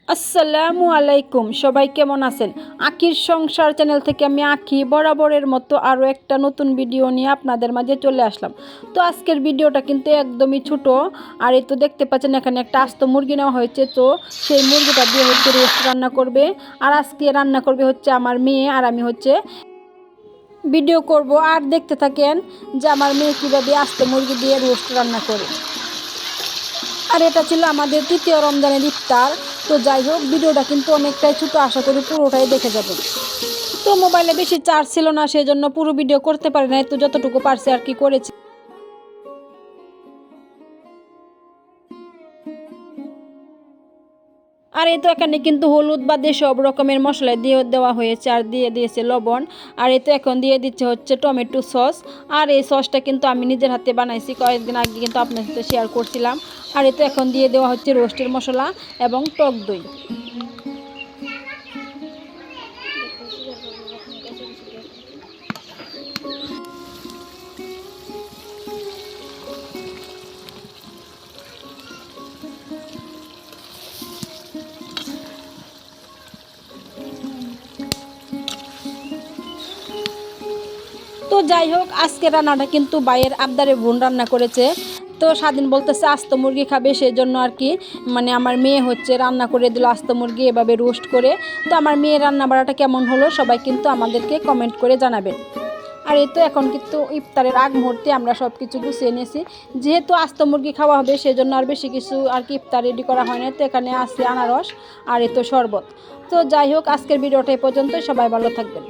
আসসালামু আলাইকুম, সবাই কেমন আছেন? আখির সংসার চ্যানেল থেকে আমি আখি বরাবরের মতো আরও একটা নতুন ভিডিও নিয়ে আপনাদের মাঝে চলে আসলাম। তো আজকের ভিডিওটা কিন্তু একদমই ছোট। আর এই তো দেখতে পাচ্ছেন এখানে একটা আস্ত মুরগি নেওয়া হয়েছে। তো সেই মুরগিটা দিয়ে হচ্ছে রোস্ট রান্না করবে। আর আজকে রান্না করবে হচ্ছে আমার মেয়ে, আর আমি হচ্ছে ভিডিও করব। আর দেখতে থাকেন যে আমার মেয়ে কীভাবে আস্ত মুরগি দিয়ে রোস্ট রান্না করে। আর এটা ছিল আমাদের তৃতীয় রমজানের ইফতার। তো যাই হোক, ভিডিওটা কিন্তু অনেকটাই ছোটো, আশা করি পুরোটাই দেখে যাবেন। তো মোবাইলে বেশি চার্জ ছিল না, সেই জন্য পুরো ভিডিও করতে পারি না, তো যতটুকু পারছি আর কি করেছি। আর এই তো এখানে কিন্তু হলুদ বাদে সব রকমের মশলা দিয়ে দেওয়া হয়েছে, আর দিয়ে দিয়েছে লবণ। আর এই তো এখন দিয়ে দিচ্ছে হচ্ছে টমেটো সস। আর এই সসটা কিন্তু আমি নিজের হাতে বানাইছি, কয়েকদিন আগে কিন্তু আপনার সাথে শেয়ার করছিলাম। আর এই তো এখন দিয়ে দেওয়া হচ্ছে রোস্টের মশলা এবং টক দই। তো যাই হোক, আজকে রান্নাটা কিন্তু বাইয়ের আবদারে বোন রান্না করেছে। তো স্বাধীন বলতেছে আস্ত মুরগি খাবে, সেই জন্য আর কি মানে আমার মেয়ে হচ্ছে রান্না করে দিল আস্ত মুরগি এভাবে রোস্ট করে। তো আমার মেয়ের রান্না বাড়াটা কেমন হলো সবাই কিন্তু আমাদেরকে কমেন্ট করে জানাবেন। আর এই তো এখন কিন্তু ইফতারের আগ মুহূর্তে আমরা সব কিছু গুছিয়ে নিয়েছি, যেহেতু আস্ত মুরগি খাওয়া হবে সেজন্য আর বেশি কিছু আর কি ইফতার রেডি করা হয় না। তো এখানে আছে আনারস আর এই তো শরবত। তো যাই হোক, আজকের ভিডিওটা এই পর্যন্তই, সবাই ভালো থাকবেন।